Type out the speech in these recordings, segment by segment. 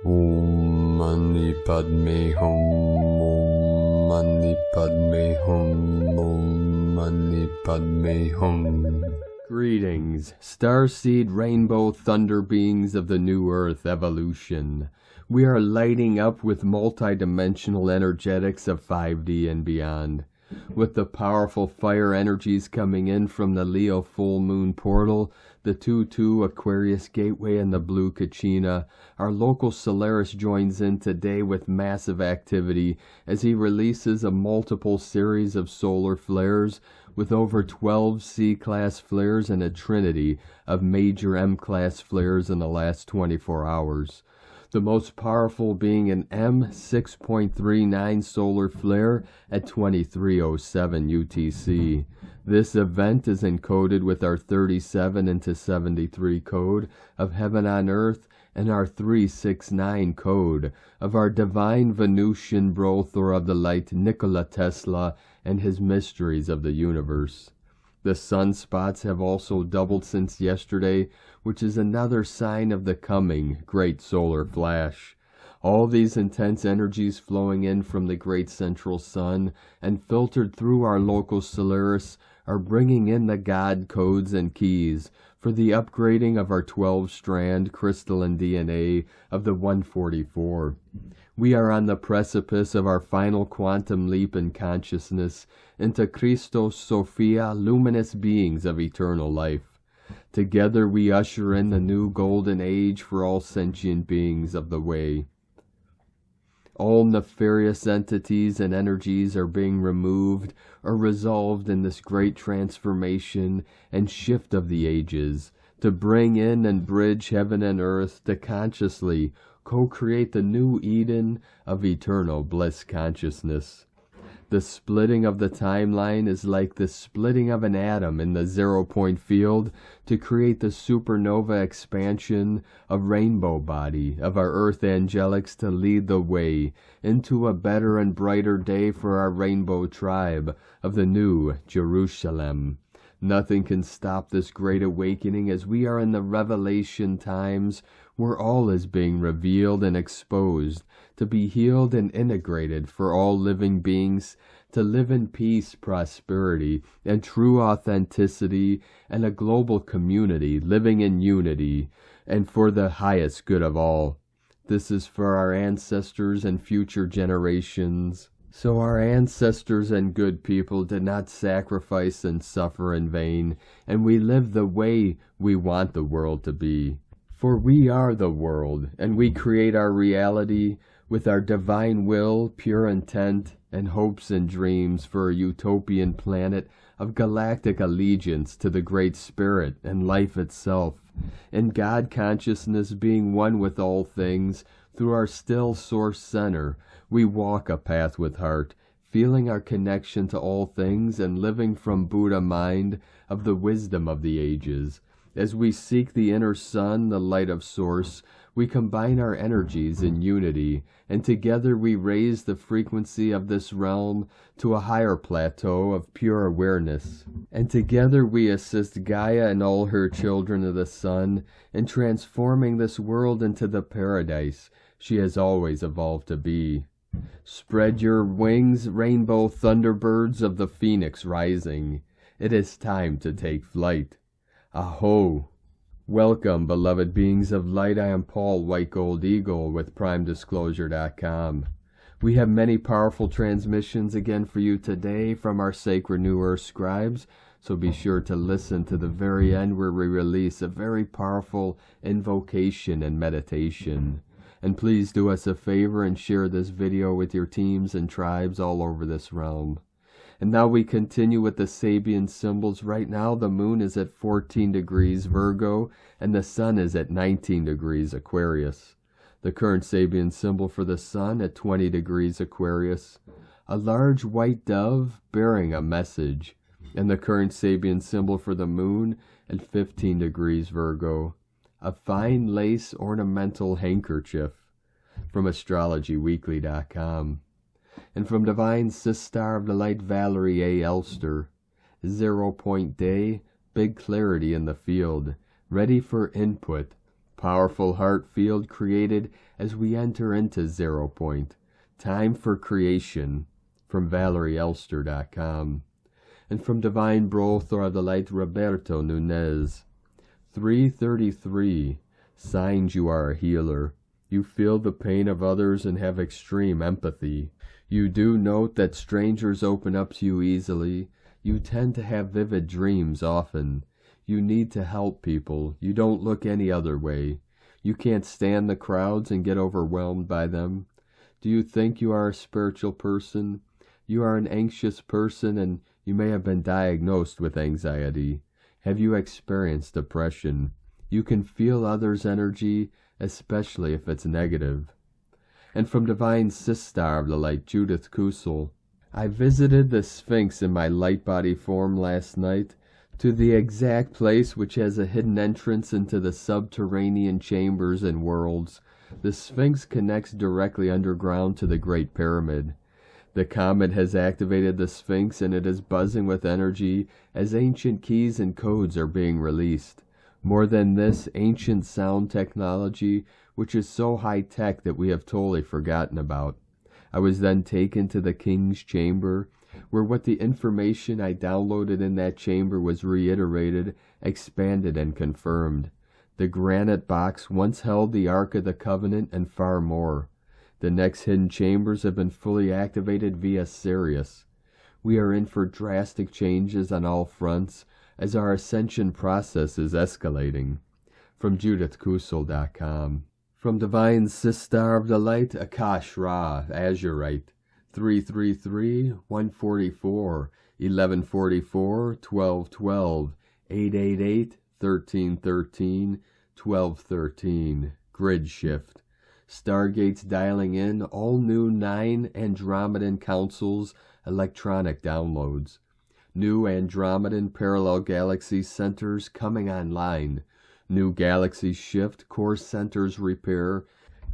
Om Mani Padme Hum, Om Mani Padme Hum, Om Mani Padme Hum. Greetings, Starseed Rainbow Thunder Beings of the New Earth Evolution. We are lighting up with multi-dimensional energetics of 5D and beyond. With the powerful fire energies coming in from the Leo full moon portal, the 2-2 Aquarius gateway, and the blue Kachina, our local Solaris joins in today with massive activity as he releases a multiple series of solar flares with over 12 C-class flares and a trinity of major M-class flares in the last 24 hours. The most powerful being an M6.39 solar flare at 2307 UTC. This event is encoded with our 37 into 73 code of Heaven on Earth and our 369 code of our divine Venusian brother of the light Nikola Tesla and his mysteries of the universe. The sunspots have also doubled since yesterday, which is another sign of the coming great solar flash. All these intense energies flowing in from the great central sun and filtered through our local Solaris are bringing in the God codes and keys for the upgrading of our 12-strand crystalline DNA of the 144. We are on the precipice of our final quantum leap in consciousness into Christos Sophia, luminous beings of eternal life. Together we usher in the new golden age for all sentient beings of the way. All nefarious entities and energies are being removed or resolved in this great transformation and shift of the ages, to bring in and bridge heaven and earth to consciously co-create the new Eden of eternal bliss consciousness. The splitting of the timeline is like the splitting of an atom in the zero-point field to create the supernova expansion of rainbow body of our earth angelics to lead the way into a better and brighter day for our rainbow tribe of the new Jerusalem. Nothing can stop this great awakening as we are in the revelation times where all is being revealed and exposed to be healed and integrated for all living beings to live in peace, prosperity, and true authenticity, and a global community living in unity and for the highest good of all. This is for our ancestors and future generations. So our ancestors and good people did not sacrifice and suffer in vain, and we live the way we want the world to be. For we are the world, and we create our reality with our divine will, pure intent, and hopes and dreams for a utopian planet of galactic allegiance to the Great Spirit and life itself, and God consciousness being one with all things. Through our still source center, we walk a path with heart, feeling our connection to all things and living from Buddha mind of the wisdom of the ages. As we seek the inner sun, the light of source, we combine our energies in unity, and together we raise the frequency of this realm to a higher plateau of pure awareness. And together we assist Gaia and all her children of the sun in transforming this world into the paradise she has always evolved to be. Spread your wings, rainbow thunderbirds of the phoenix rising. It is time to take flight. Aho! Welcome, beloved beings of light. I am Paul, White Gold Eagle, with PrimeDisclosure.com. We have many powerful transmissions again for you today from our sacred New Earth scribes, so be sure to listen to the very end where we release a very powerful invocation and meditation. And please do us a favor and share this video with your teams and tribes all over this realm. And now we continue with the Sabian symbols. Right now the moon is at 14 degrees Virgo and the sun is at 19 degrees Aquarius. The current Sabian symbol for the sun at 20 degrees Aquarius. A large white dove bearing a message. And the current Sabian symbol for the moon at 15 degrees Virgo. A fine lace ornamental handkerchief. From astrologyweekly.com. And from Divine Sister of the Light Valerie A. Elster, 0 point day, big clarity in the field, ready for input, powerful heart field created as we enter into 0 point. Time for creation. From ValerieElster.com. And from Divine Brothor of the Light, Roberto Nunez. 333. Signs you are a healer. You feel the pain of others and have extreme empathy. You do note that strangers open up to you easily. You tend to have vivid dreams often. You need to help people. You don't look any other way. You can't stand the crowds and get overwhelmed by them. Do you think you are a spiritual person? You are an anxious person, and you may have been diagnosed with anxiety. Have you experienced depression? You can feel others' energy, especially if it's negative. And from Divine Sister of the Light, Judith Kusel. I visited the Sphinx in my light body form last night, to the exact place which has a hidden entrance into the subterranean chambers and worlds. The Sphinx connects directly underground to the Great Pyramid. The comet has activated the Sphinx, and it is buzzing with energy as ancient keys and codes are being released. More than this, ancient sound technology, which is so high-tech that we have totally forgotten about. I was then taken to the King's Chamber, where what the information I downloaded in that chamber was reiterated, expanded, and confirmed. The granite box once held the Ark of the Covenant and far more. The next hidden chambers have been fully activated via Sirius. We are in for drastic changes on all fronts as our ascension process is escalating. From JudithKusel.com. From Divine Sister of the Light, Akash Ra, Azurite. 333, 144, 1144, 1212, 888, 1313, 1213. Grid shift. Stargates dialing in, all new 9 Andromedan councils, electronic downloads. New Andromedan parallel galaxy centers coming online. New galaxy shift, core centers repair.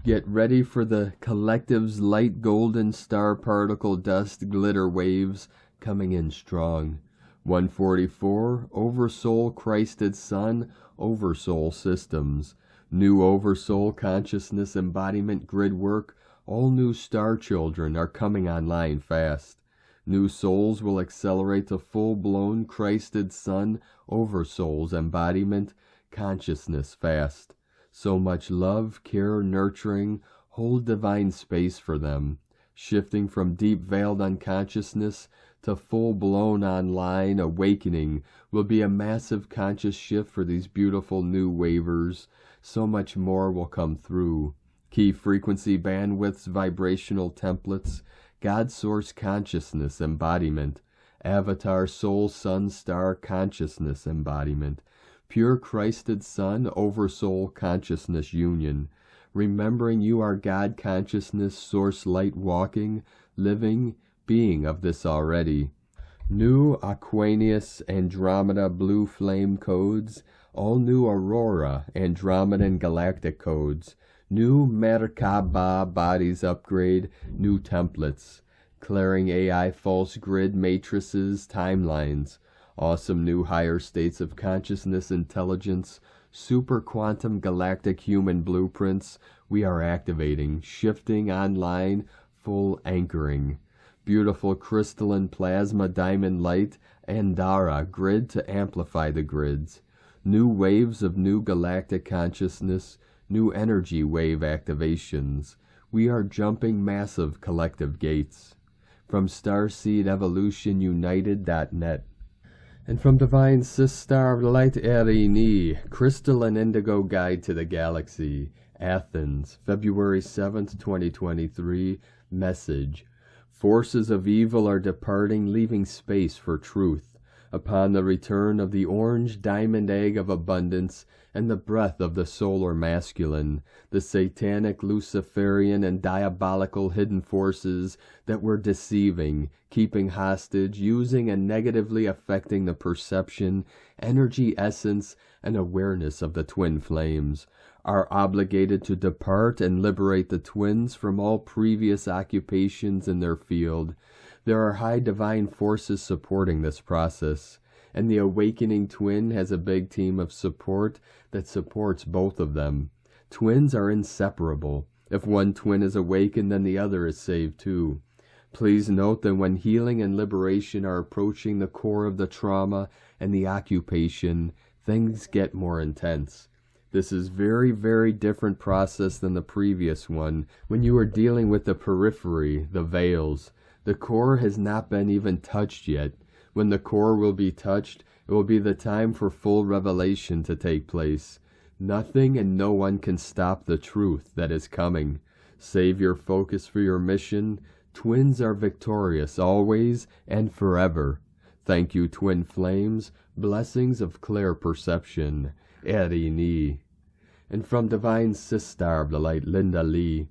Get ready for the collective's light golden star particle dust glitter waves coming in strong. 144, Oversoul Christed Sun, Oversoul Systems. New Oversoul Consciousness Embodiment Grid Work, all new star children are coming online fast. New souls will accelerate to full-blown Christed Sun, Oversoul's embodiment, consciousness fast. So much love, care, nurturing, hold divine space for them. Shifting from deep veiled unconsciousness to full-blown online awakening will be a massive conscious shift for these beautiful new wavers. So much more will come through. Key frequency bandwidths, vibrational templates, God Source Consciousness Embodiment, Avatar Soul Sun Star Consciousness Embodiment, Pure Christed Sun Oversoul Consciousness Union, remembering you are God Consciousness Source Light walking, living, being of this already. New Aquanius Andromeda Blue Flame codes, all new Aurora Andromedan Galactic codes, new Merkaba bodies upgrade, new templates, clearing AI false grid matrices, timelines, awesome new higher states of consciousness intelligence, super quantum galactic human blueprints we are activating, shifting online, full anchoring. Beautiful crystalline plasma diamond light, Andara grid to amplify the grids. New waves of new galactic consciousness, new energy wave activations. We are jumping massive collective gates. From Starseed Evolution United.net. And from Divine Sister of Light Erini, Crystal and Indigo Guide to the Galaxy, Athens, February 7th, 2023, message. Forces of evil are departing, leaving space for truth. Upon the return of the orange diamond egg of abundance and the breath of the solar masculine, the satanic, Luciferian, and diabolical hidden forces that were deceiving, keeping hostage, using and negatively affecting the perception, energy, essence, and awareness of the twin flames, are obligated to depart and liberate the twins from all previous occupations in their field. There are high divine forces supporting this process, and the awakening twin has a big team of support that supports both of them. Twins are inseparable. If one twin is awakened, then the other is saved too. Please note that when healing and liberation are approaching the core of the trauma and the occupation, things get more intense. This is very, very different process than the previous one, when you are dealing with the periphery, the veils. The core has not been even touched yet. When the core will be touched, it will be the time for full revelation to take place. Nothing and no one can stop the truth that is coming. Save your focus for your mission. Twins are victorious always and forever. Thank you, twin flames. Blessings of clear perception. Erini. And from Divine Sister of the Light, Linda Lee.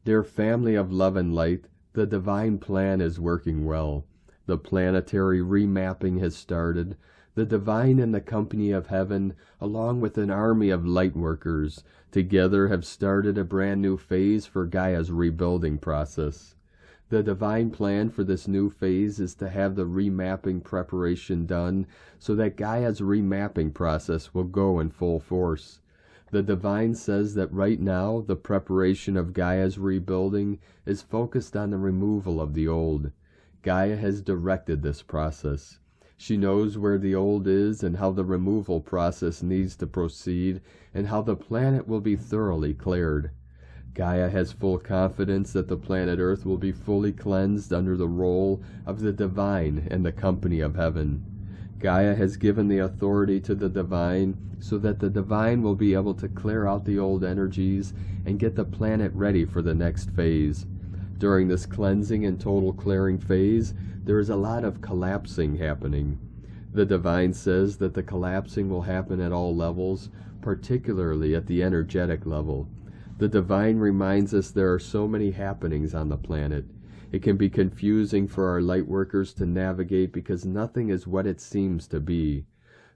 Dear family of love and light, the divine plan is working well. The planetary remapping has started. The divine in the company of heaven, along with an army of light workers, together have started a brand new phase for Gaia's rebuilding process. The divine plan for this new phase is to have the remapping preparation done so that Gaia's remapping process will go in full force. The divine says that right now the preparation of Gaia's rebuilding is focused on the removal of the old. Gaia has directed this process. She knows where the old is and how the removal process needs to proceed and how the planet will be thoroughly cleared. Gaia has full confidence that the planet Earth will be fully cleansed under the role of the divine and the company of heaven. Gaia has given the authority to the divine so that the divine will be able to clear out the old energies and get the planet ready for the next phase. During this cleansing and total clearing phase, there is a lot of collapsing happening. The divine says that the collapsing will happen at all levels, particularly at the energetic level. The divine reminds us there are so many happenings on the planet. It can be confusing for our light workers to navigate because nothing is what it seems to be.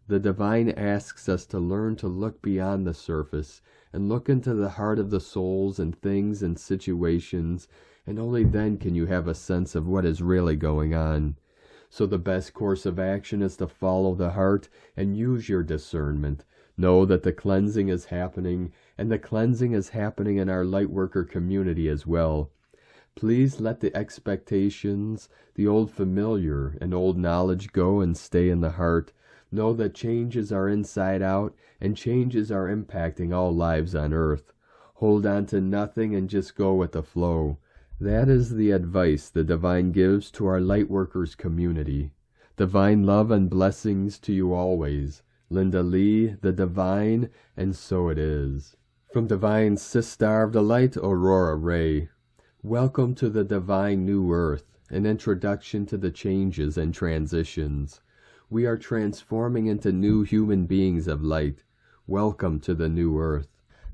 The divine asks us to learn to look beyond the surface and look into the heart of the souls and things and situations, and only then can you have a sense of what is really going on. So the best course of action is to follow the heart and use your discernment. Know that the cleansing is happening, and the cleansing is happening in our lightworker community as well. Please let the expectations, the old familiar and old knowledge go and stay in the heart. Know that changes are inside out, and changes are impacting all lives on earth. Hold on to nothing and just go with the flow. That is the advice the divine gives to our lightworkers community. Divine love and blessings to you always. Linda Lee, the divine, and so it is. From Divine Sister of the Light, Aurora Ray. Welcome to the divine new earth, an introduction to the changes and transitions. We are transforming into new human beings of light. Welcome to the new earth.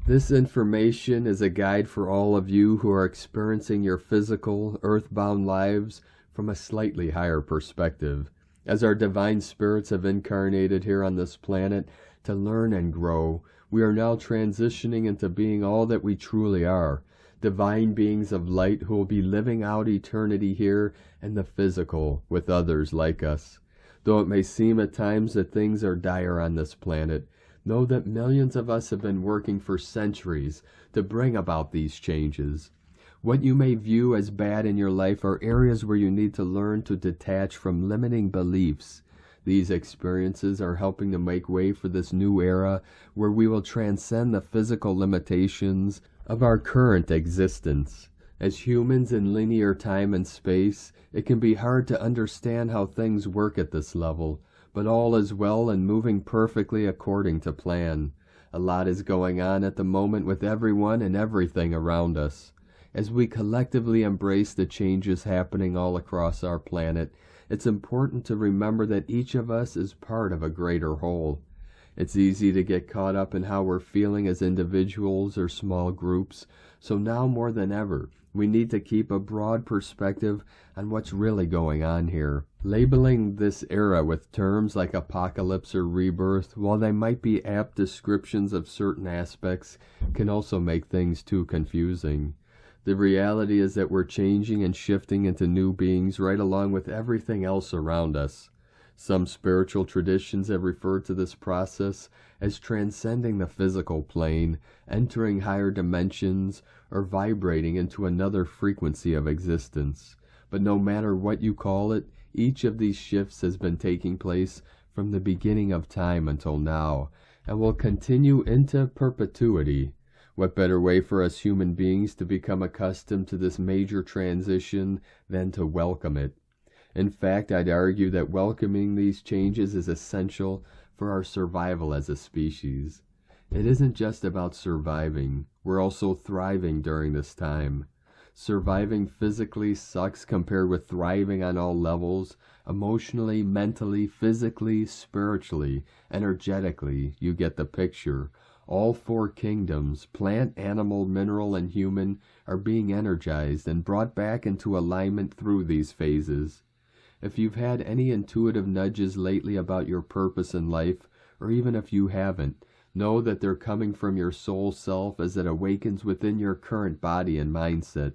This information is a guide for all of you who are experiencing your physical, earthbound lives from a slightly higher perspective. As our divine spirits have incarnated here on this planet to learn and grow, we are now transitioning into being all that we truly are, divine beings of light who will be living out eternity here in the physical with others like us. Though it may seem at times that things are dire on this planet, know that millions of us have been working for centuries to bring about these changes. What you may view as bad in your life are areas where you need to learn to detach from limiting beliefs. These experiences are helping to make way for this new era where we will transcend the physical limitations of our current existence. As humans in linear time and space, it can be hard to understand how things work at this level, but all is well and moving perfectly according to plan. A lot is going on at the moment with everyone and everything around us. As we collectively embrace the changes happening all across our planet, it's important to remember that each of us is part of a greater whole. It's easy to get caught up in how we're feeling as individuals or small groups, so now more than ever, we need to keep a broad perspective on what's really going on here. Labeling this era with terms like apocalypse or rebirth, while they might be apt descriptions of certain aspects, can also make things too confusing. The reality is that we're changing and shifting into new beings right along with everything else around us. Some spiritual traditions have referred to this process as transcending the physical plane, entering higher dimensions, or vibrating into another frequency of existence. But no matter what you call it, each of these shifts has been taking place from the beginning of time until now, and will continue into perpetuity. What better way for us human beings to become accustomed to this major transition than to welcome it? In fact, I'd argue that welcoming these changes is essential for our survival as a species. It isn't just about surviving, we're also thriving during this time. Surviving physically sucks compared with thriving on all levels, emotionally, mentally, physically, spiritually, energetically. You get the picture. All four kingdoms, plant, animal, mineral, and human, are being energized and brought back into alignment through these phases. If you've had any intuitive nudges lately about your purpose in life, or even if you haven't, know that they're coming from your soul self as it awakens within your current body and mindset.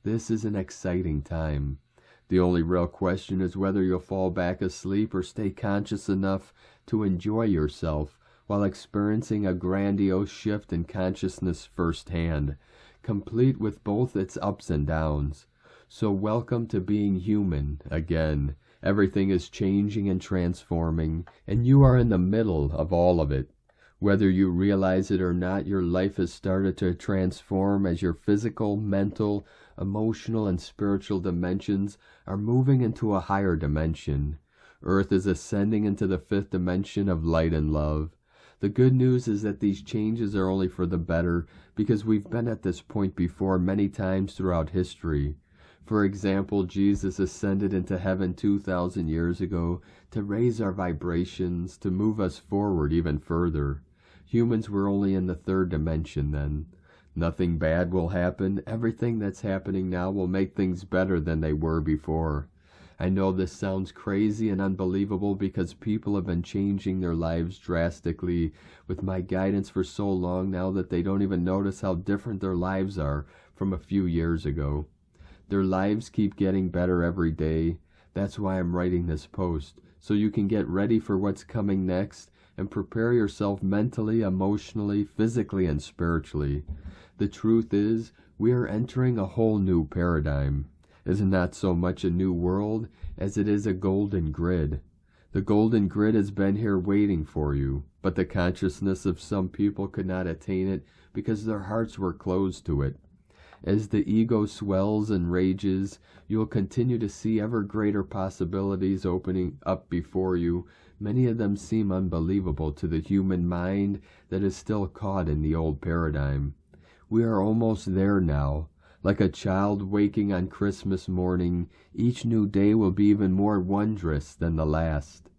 This is an exciting time. The only real question is whether you'll fall back asleep or stay conscious enough to enjoy yourself while experiencing a grandiose shift in consciousness firsthand, complete with both its ups and downs. So welcome to being human again. Everything is changing and transforming, and you are in the middle of all of it. Whether you realize it or not, your life has started to transform as your physical, mental, emotional, and spiritual dimensions are moving into a higher dimension. Earth is ascending into the fifth dimension of light and love. The good news is that these changes are only for the better because we've been at this point before many times throughout history. For example, Jesus ascended into heaven 2,000 years ago to raise our vibrations, to move us forward even further. Humans were only in the third dimension then. Nothing bad will happen. Everything that's happening now will make things better than they were before. I know this sounds crazy and unbelievable because people have been changing their lives drastically with my guidance for so long now that they don't even notice how different their lives are from a few years ago. Their lives keep getting better every day. That's why I'm writing this post, so you can get ready for what's coming next and prepare yourself mentally, emotionally, physically, and spiritually. The truth is, we are entering a whole new paradigm. It's not so much a new world as it is a golden grid. The golden grid has been here waiting for you, but the consciousness of some people could not attain it because their hearts were closed to it. As the ego swells and rages, you will continue to see ever greater possibilities opening up before you. Many of them seem unbelievable to the human mind that is still caught in the old paradigm. We are almost there now. Like a child waking on Christmas morning, each new day will be even more wondrous than the last.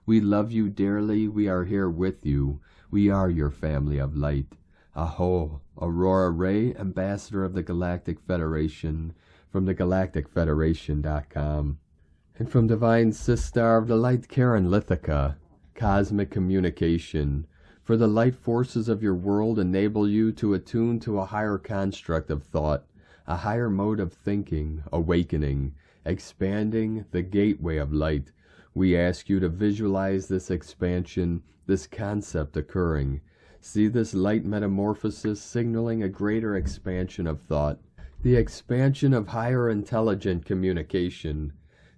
We love you dearly. We are here with you. We are your family of light. Aho, Aurora Ray, Ambassador of the Galactic Federation, from thegalacticfederation.com. And from Divine Sister of the Light, Karen Lithica, Cosmic Communication. For the light forces of your world enable you to attune to a higher construct of thought, a higher mode of thinking, awakening, expanding the gateway of light. We ask you to visualize this expansion, this concept occurring. See this light metamorphosis signaling a greater expansion of thought, the expansion of higher intelligent communication.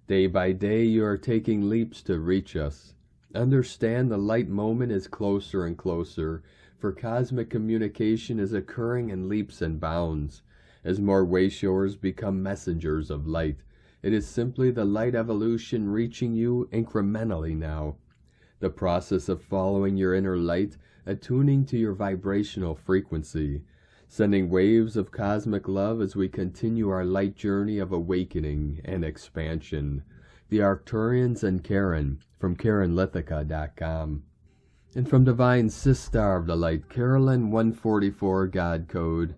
Day by day you are taking leaps to reach us. Understand the light moment is closer and closer, for cosmic communication is occurring in leaps and bounds. As more Wayshowers become messengers of light, it is simply the light evolution reaching you incrementally now. The process of following your inner light, attuning to your vibrational frequency, sending waves of cosmic love as we continue our light journey of awakening and expansion. The Arcturians and Karen, from KarenLithica.com. And from Divine Sister of the Light, Carolyn 144 God Code.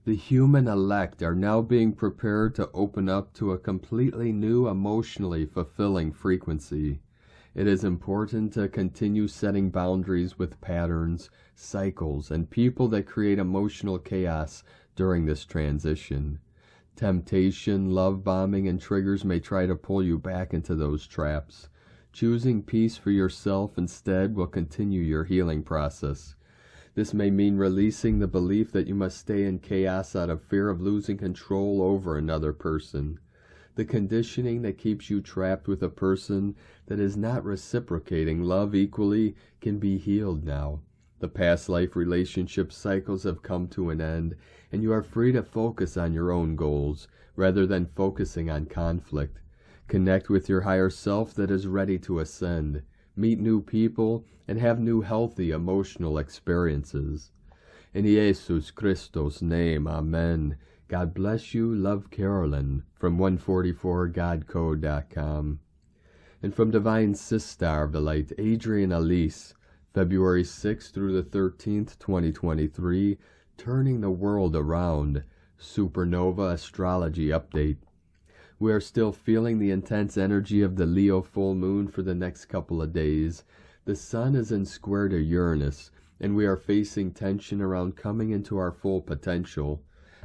The human elect are now being prepared to open up to a completely new, emotionally fulfilling frequency. It is important to continue setting boundaries with patterns, cycles, and people that create emotional chaos during this transition. Temptation, love bombing, and triggers may try to pull you back into those traps. Choosing peace for yourself instead will continue your healing process. This may mean releasing the belief that you must stay in chaos out of fear of losing control over another person. The conditioning that keeps you trapped with a person that is not reciprocating love equally can be healed now. The past life relationship cycles have come to an end, and you are free to focus on your own goals, rather than focusing on conflict. Connect with your higher self that is ready to ascend. Meet new people, and have new healthy emotional experiences. In Jesus Christos' name, Amen. God bless you, love Carolyn, from 144godcode.com. And from Divine Sister of the Light, Adrian Elise, February 6th through the 13th, 2023, Turning the World Around, Supernova Astrology Update. We are still feeling the intense energy of the Leo full moon for the next couple of days. The sun is in square to Uranus, and we are facing tension around coming into our full potential.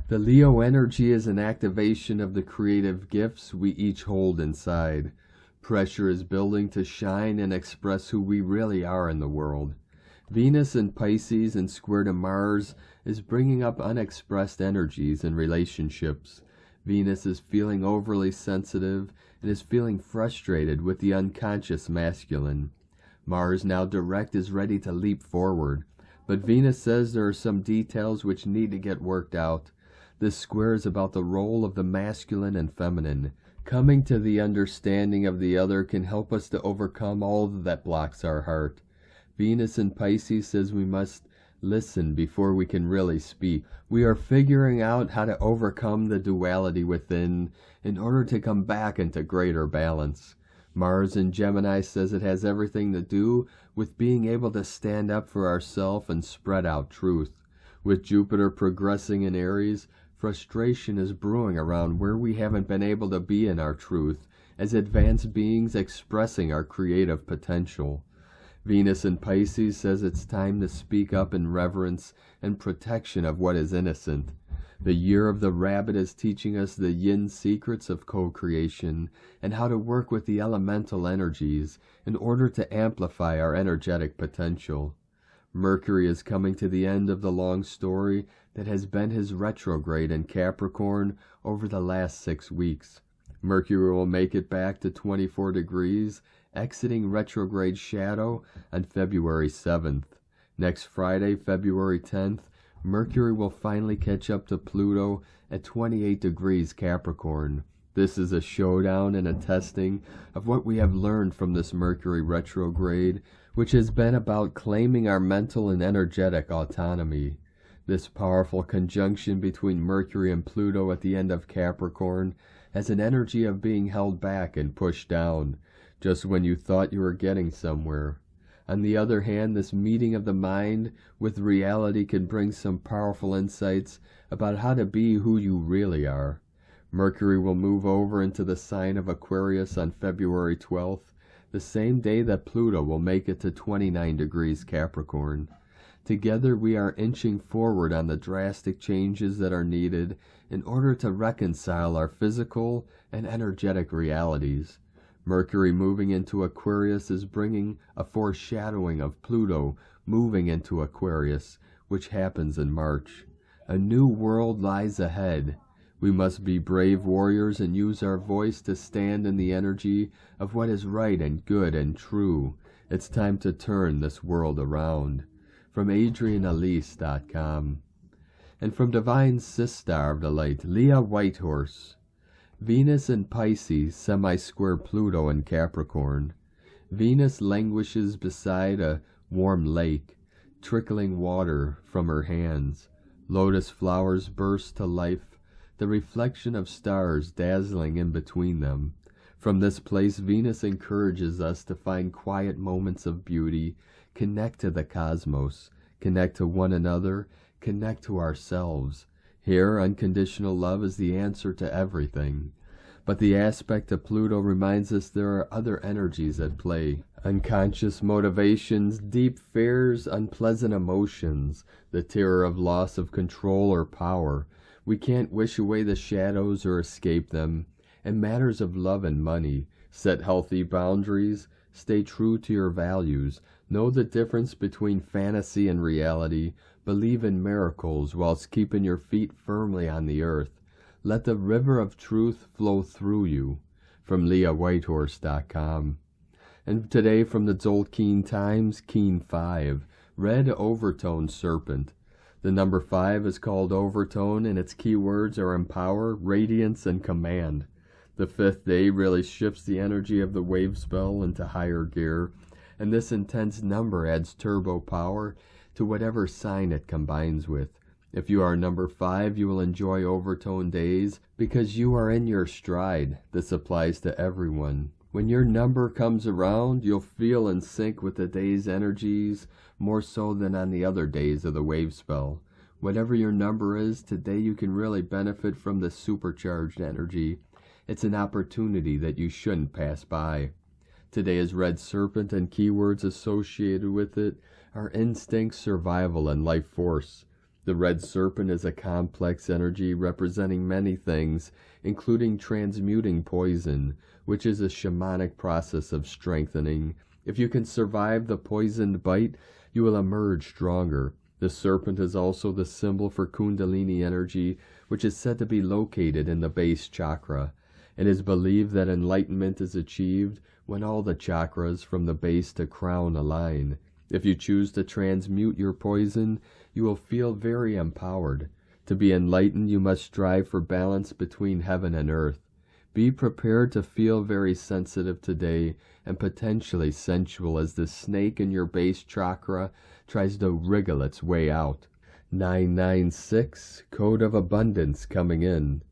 The Leo energy is an activation of the creative gifts we each hold inside. Pressure is building to shine and express who we really are in the world. Venus in Pisces and square to Mars is bringing up unexpressed energies in relationships. Venus is feeling overly sensitive and is feeling frustrated with the unconscious masculine. Mars, now direct, is ready to leap forward, but Venus says there are some details which need to get worked out. This square is about the role of the masculine and feminine. Coming to the understanding of the other can help us to overcome all that blocks our heart. Venus in Pisces says we must listen before we can really speak. We are figuring out how to overcome the duality within in order to come back into greater balance. Mars in Gemini says it has everything to do with being able to stand up for ourselves and spread out truth. With Jupiter progressing in Aries, frustration is brewing around where we haven't been able to be in our truth as advanced beings expressing our creative potential. Venus in Pisces says it's time to speak up in reverence and protection of what is innocent. The year of the rabbit is teaching us the yin secrets of co-creation and how to work with the elemental energies in order to amplify our energetic potential. Mercury is coming to the end of the long story that has been his retrograde in Capricorn over the last 6 weeks. Mercury will make it back to 24 degrees, exiting retrograde shadow on February 7th. Next Friday, February 10th, Mercury will finally catch up to Pluto at 28 degrees Capricorn. This is a showdown and a testing of what we have learned from this Mercury retrograde, which has been about claiming our mental and energetic autonomy. This powerful conjunction between Mercury and Pluto at the end of Capricorn has an energy of being held back and pushed down, just when you thought you were getting somewhere. On the other hand, this meeting of the mind with reality can bring some powerful insights about how to be who you really are. Mercury will move over into the sign of Aquarius on February 12th, the same day that Pluto will make it to 29 degrees Capricorn. Together we are inching forward on the drastic changes that are needed in order to reconcile our physical and energetic realities. Mercury moving into Aquarius is bringing a foreshadowing of Pluto moving into Aquarius, which happens in March. A new world lies ahead. We must be brave warriors and use our voice to stand in the energy of what is right and good and true. It's time to turn this world around. From AdrianElise.com. And from Divine Sister of the Light, Leah Whitehorse. Venus in Pisces, semi-square Pluto in Capricorn. Venus languishes beside a warm lake, trickling water from her hands. Lotus flowers burst to life, the reflection of stars dazzling in between them. From this place, Venus encourages us to find quiet moments of beauty, connect to the cosmos, connect to one another, connect to ourselves. Here, unconditional love is the answer to everything. But the aspect of Pluto reminds us there are other energies at play. Unconscious motivations, deep fears, unpleasant emotions, the terror of loss of control or power. We can't wish away the shadows or escape them. In matters of love and money, set healthy boundaries, Stay true to your values. Know the difference between fantasy and reality. Believe in miracles whilst keeping your feet firmly on the earth. Let the river of truth flow through you. From LeahWhitehorse.com. And today from the Tzolk'in Times, Keen 5, Red Overtone Serpent. The number 5 is called Overtone, and its keywords are empower, radiance, and command. The 5th day really shifts the energy of the wave spell into higher gear, and this intense number adds turbo power to whatever sign it combines with. If you are number 5, you will enjoy overtone days because you are in your stride. This applies to everyone. When your number comes around, you'll feel in sync with the day's energies more so than on the other days of the wave spell. Whatever your number is, today you can really benefit from this supercharged energy. It's an opportunity that you shouldn't pass by. Today is Red Serpent, and keywords associated with it are instinct, survival, and life force. The Red Serpent is a complex energy representing many things, including transmuting poison, which is a shamanic process of strengthening. If you can survive the poisoned bite, you will emerge stronger. The serpent is also the symbol for Kundalini energy, which is said to be located in the base chakra. It is believed that enlightenment is achieved when all the chakras from the base to crown align. If you choose to transmute your poison, you will feel very empowered. To be enlightened, you must strive for balance between heaven and earth. Be prepared to feel very sensitive today and potentially sensual as the snake in your base chakra tries to wriggle its way out. 996, Code of Abundance coming in.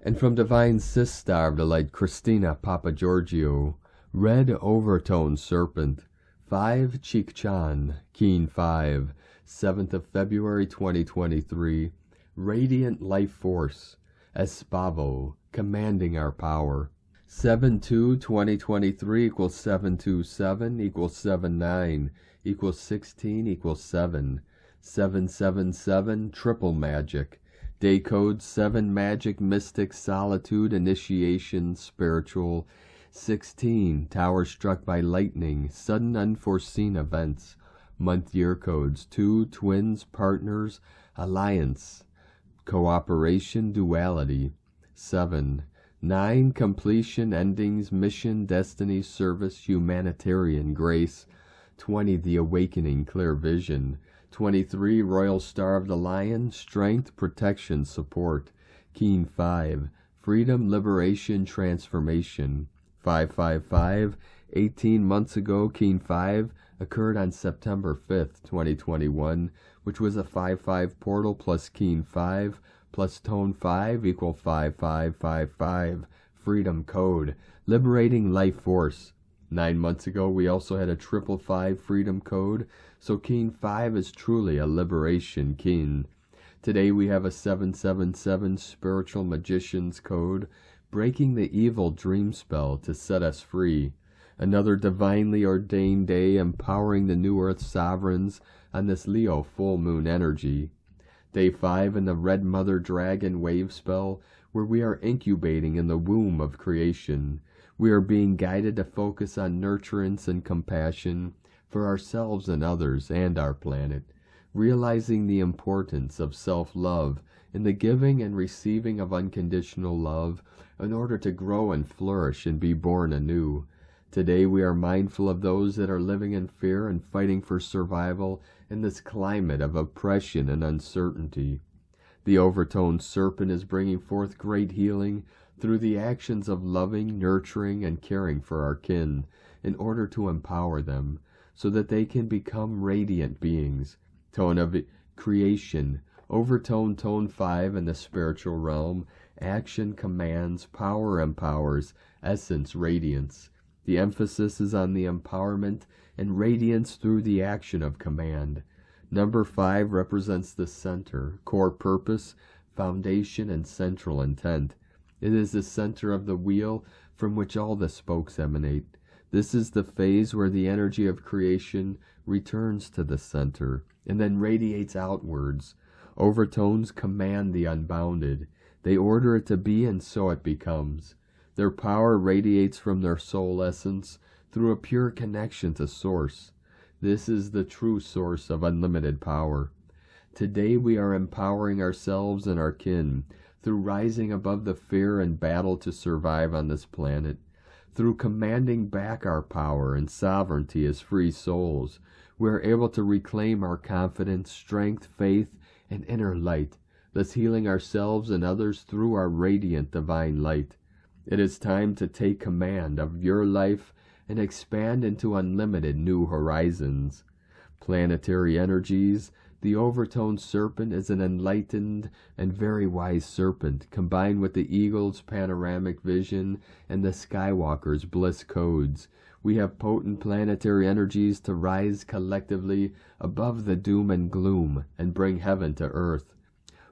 And from Divine Sister of the Light, Christina Papagiorgio, Red Overtone Serpent. 5 Chikchan, Keen 5, 7th of February 2023, Radiant Life Force, Espavo, commanding our power. 7-2-2023 equals 727 equals 79 equals 16 equals 7. 777, Triple Magic. Day code 7 Magic, Mystic, Solitude, Initiation, Spiritual. 16, Tower struck by lightning, sudden unforeseen events. Month year codes 2, Twins, Partners, Alliance, Cooperation, Duality. 7, 9, Completion, Endings, Mission, Destiny, Service, Humanitarian, Grace. 20, The Awakening, Clear Vision. 23, Royal Star of the Lion, Strength, Protection, Support. Keen 5, Freedom, Liberation, Transformation. 555, 18 months ago, Keen 5 occurred on September 5th, 2021, which was a 5-5 portal plus Keen 5 plus Tone 5 equal 5555, Freedom Code, Liberating Life Force. 9 months ago, we also had a 555 Freedom Code, so Keen 5 is truly a Liberation Keen. Today we have a 777 Spiritual Magician's Code, breaking the evil dream spell to set us free. Another divinely ordained day empowering the New Earth sovereigns on this Leo full moon energy. Day 5 in the Red Mother Dragon wave spell, where we are incubating in the womb of creation. We are being guided to focus on nurturance and compassion for ourselves and others and our planet, realizing the importance of self-love in the giving and receiving of unconditional love in order to grow and flourish and be born anew. Today we are mindful of those that are living in fear and fighting for survival in this climate of oppression and uncertainty. The overtoned serpent is bringing forth great healing through the actions of loving, nurturing, and caring for our kin in order to empower them so that they can become radiant beings. Tone of creation, overtone tone 5 in the spiritual realm, action commands, power empowers, essence radiance. The emphasis is on the empowerment and radiance through the action of command. Number 5 represents the center, core purpose, foundation, and central intent. It is the center of the wheel from which all the spokes emanate. This is the phase where the energy of creation returns to the center and then radiates outwards. Overtones command the unbounded. They order it to be, and so it becomes. Their power radiates from their soul essence through a pure connection to Source. This is the true source of unlimited power. Today we are empowering ourselves and our kin through rising above the fear and battle to survive on this planet. Through commanding back our power and sovereignty as free souls, we are able to reclaim our confidence, strength, faith, and inner light, thus healing ourselves and others through our radiant divine light. It is time to take command of your life and expand into unlimited new horizons. Planetary energies. The overtoned serpent is an enlightened and very wise serpent, combined with the eagle's panoramic vision and the Skywalker's bliss codes. We have potent planetary energies to rise collectively above the doom and gloom and bring heaven to earth.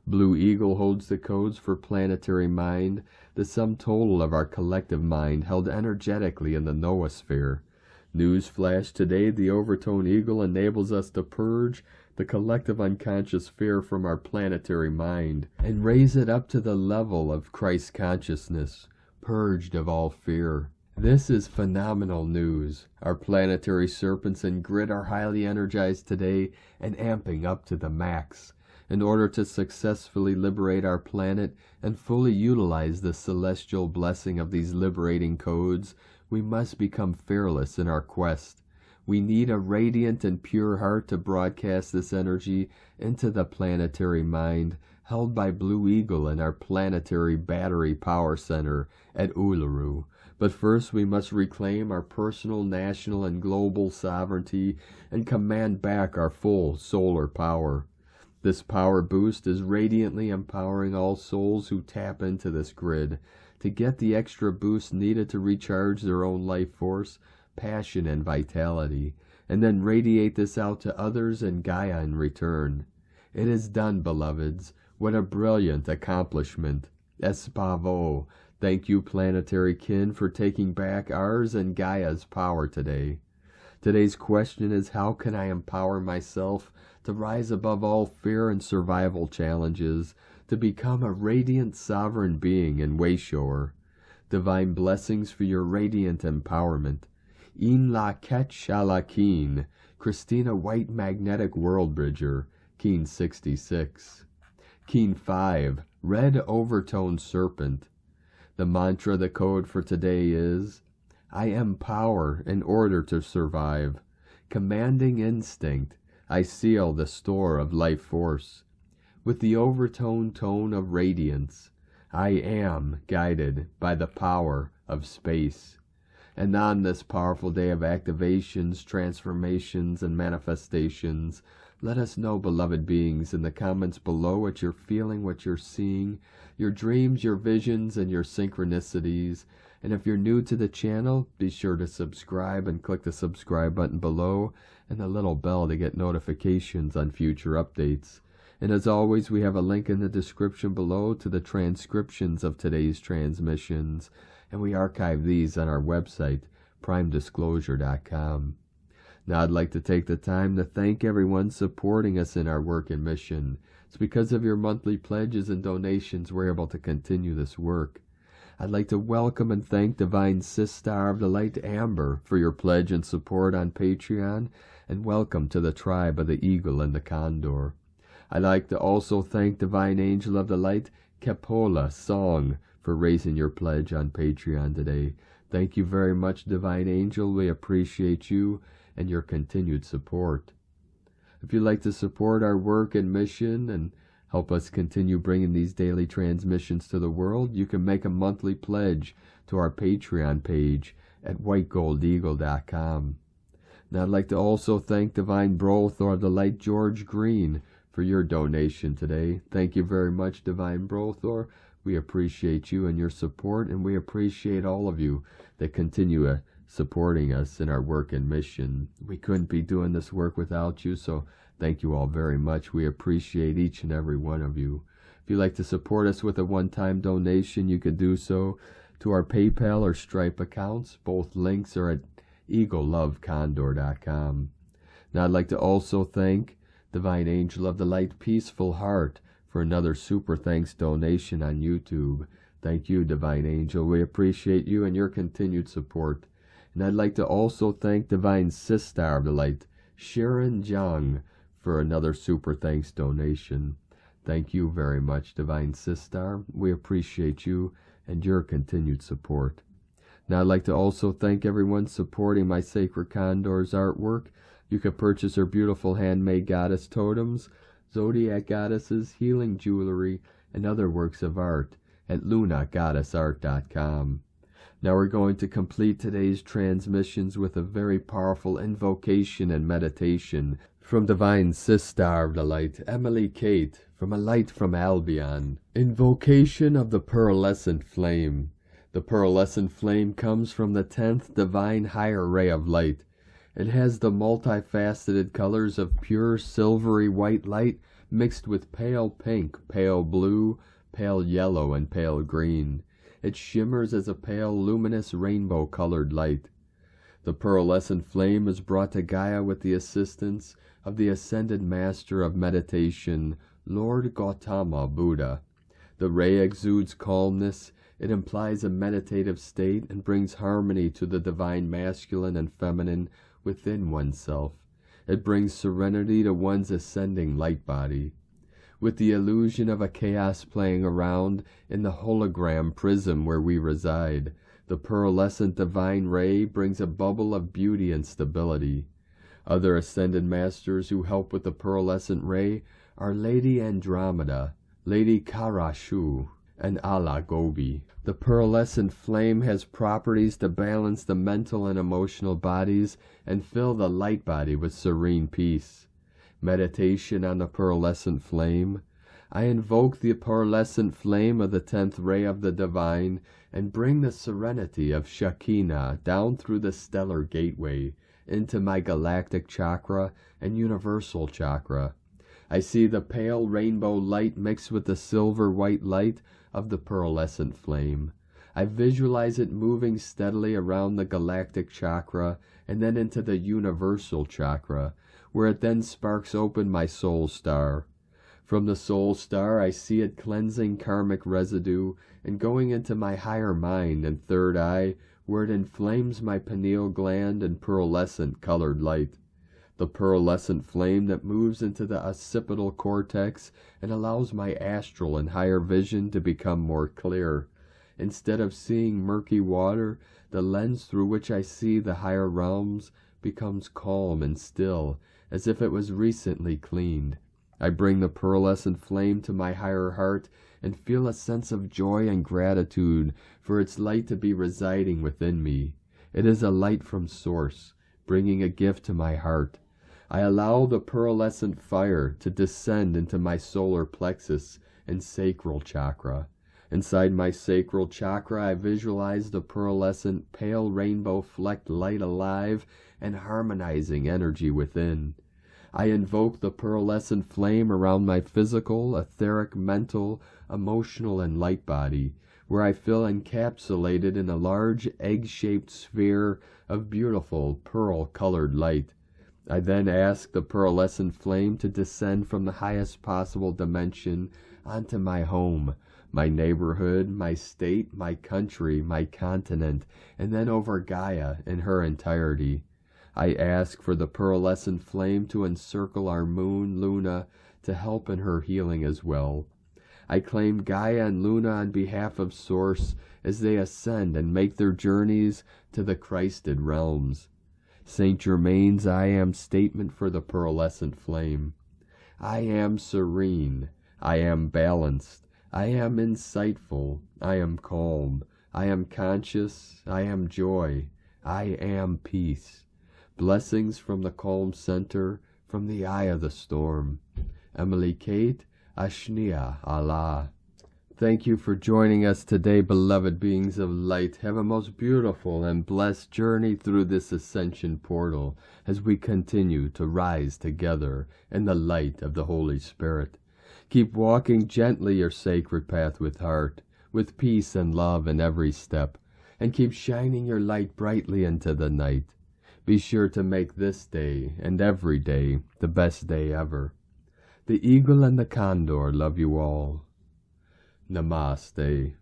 Blue Eagle holds the codes for planetary mind, the sum total of our collective mind held energetically in the noosphere. Newsflash, today the overtone eagle enables us to purge the collective unconscious fear from our planetary mind and raise it up to the level of Christ consciousness, purged of all fear. This is phenomenal news. Our planetary serpents and grid are highly energized today and amping up to the max. In order to successfully liberate our planet and fully utilize the celestial blessing of these liberating codes, we must become fearless in our quest. We need a radiant and pure heart to broadcast this energy into the planetary mind, held by Blue Eagle in our planetary battery power center at Uluru. But first we must reclaim our personal, national, and global sovereignty and command back our full solar power. This power boost is radiantly empowering all souls who tap into this grid to get the extra boost needed to recharge their own life force, passion, and vitality, and then radiate this out to others and Gaia in return. It is done, beloveds. What a brilliant accomplishment. Espavo. Thank you, planetary kin, for taking back ours and Gaia's power today. Today's question is, how can I empower myself to rise above all fear and survival challenges, to become a radiant sovereign being and wayshower? Divine blessings for your radiant empowerment. In la ketch a la keen, Christina White Magnetic World Bridger, Keen 66. Keen 5, Red Overtone Serpent. The mantra, the code for today is, I am power in order to survive. Commanding instinct, I seal the store of life force. With the overtone tone of radiance, I am guided by the power of space. And on this powerful day of activations, transformations, and manifestations, let us know, beloved beings, in the comments below what you're feeling, what you're seeing, your dreams, your visions, and your synchronicities. And if you're new to the channel, be sure to subscribe and click the subscribe button below and the little bell to get notifications on future updates. And as always, we have a link in the description below to the transcriptions of today's transmissions, and we archive these on our website, primedisclosure.com. Now I'd like to take the time to thank everyone supporting us in our work and mission. It's because of your monthly pledges and donations we're able to continue this work. I'd like to welcome and thank Divine Sister of the Light Amber for your pledge and support on Patreon, and welcome to the tribe of the Eagle and the Condor. I'd like to also thank Divine Angel of the Light, Kepola Song, for raising your pledge on Patreon today. Thank you very much, Divine Angel. We appreciate you and your continued support. If you'd like to support our work and mission and help us continue bringing these daily transmissions to the world, you can make a monthly pledge to our Patreon page at whitegoldeagle.com. Now I'd like to also thank Divine Brothor of the Light, George Green, for your donation today. Thank you very much, Divine Brothor. We appreciate you and your support, and we appreciate all of you that continue supporting us in our work and mission. We couldn't be doing this work without you, so thank you all very much. We appreciate each and every one of you. If you'd like to support us with a one-time donation, you can do so to our PayPal or Stripe accounts. Both links are at eaglelovecondor.com. Now I'd like to also thank Divine Angel of the Light, Peaceful Heart, for another super thanks donation on YouTube. Thank you, Divine Angel. We appreciate you and your continued support. And I'd like to also thank Divine Sister of the Light, Sharon Jiang, for another super thanks donation. Thank you very much, Divine Sister. We appreciate you and your continued support. Now I'd like to also thank everyone supporting my Sacred Condor's artwork. You can purchase her beautiful handmade goddess totems, zodiac goddesses, healing jewelry, and other works of art at lunagoddessart.com. Now we're going to complete today's transmissions with a very powerful invocation and meditation from Divine Sister of the Light, Emily Kate, from A Light from Albion. Invocation of the Pearlescent Flame. The pearlescent flame comes from the 10th divine higher ray of light. It has the multifaceted colors of pure silvery white light mixed with pale pink, pale blue, pale yellow, and pale green. It shimmers as a pale luminous rainbow-colored light. The pearlescent flame is brought to Gaia with the assistance of the Ascended Master of Meditation, Lord Gautama Buddha. The ray exudes calmness. It implies a meditative state and brings harmony to the divine masculine and feminine within oneself. It brings serenity to one's ascending light body. With the illusion of a chaos playing around in the hologram prism where we reside, the pearlescent divine ray brings a bubble of beauty and stability. Other ascended masters who help with the pearlescent ray are Lady Andromeda, Lady Karashu, and Allah Gobi. The pearlescent flame has properties to balance the mental and emotional bodies and fill the light body with serene peace. Meditation on the pearlescent flame. I invoke the pearlescent flame of the 10th ray of the divine and bring the serenity of Shekinah down through the stellar gateway into my galactic chakra and universal chakra. I see the pale rainbow light mixed with the silver white light of the pearlescent flame. I visualize it moving steadily around the galactic chakra and then into the universal chakra, where it then sparks open my soul star. From the soul star I see it cleansing karmic residue and going into my higher mind and third eye, where it inflames my pineal gland and pearlescent colored light. The pearlescent flame that moves into the occipital cortex and allows my astral and higher vision to become more clear. Instead of seeing murky water, the lens through which I see the higher realms becomes calm and still, as if it was recently cleaned. I bring the pearlescent flame to my higher heart and feel a sense of joy and gratitude for its light to be residing within me. It is a light from Source, bringing a gift to my heart. I allow the pearlescent fire to descend into my solar plexus and sacral chakra. Inside my sacral chakra, I visualize the pearlescent pale rainbow flecked light alive and harmonizing energy within. I invoke the pearlescent flame around my physical, etheric, mental, emotional, and light body, where I feel encapsulated in a large egg-shaped sphere of beautiful pearl-colored light. I then ask the pearlescent flame to descend from the highest possible dimension onto my home, my neighborhood, my state, my country, my continent, and then over Gaia in her entirety. I ask for the pearlescent flame to encircle our moon, Luna, to help in her healing as well. I claim Gaia and Luna on behalf of Source as they ascend and make their journeys to the Christed realms. Saint Germain's I am statement for the pearlescent flame. I am serene. I am balanced. I am insightful. I am calm. I am conscious. I am joy. I am peace. Blessings from the calm center, from the eye of the storm. Emily Kate, Ashnia Allah. Thank you for joining us today, beloved beings of light. Have a most beautiful and blessed journey through this ascension portal as we continue to rise together in the light of the Holy Spirit. Keep walking gently your sacred path with heart, with peace and love in every step, and keep shining your light brightly into the night. Be sure to make this day and every day the best day ever. The eagle and the condor love you all. Namaste.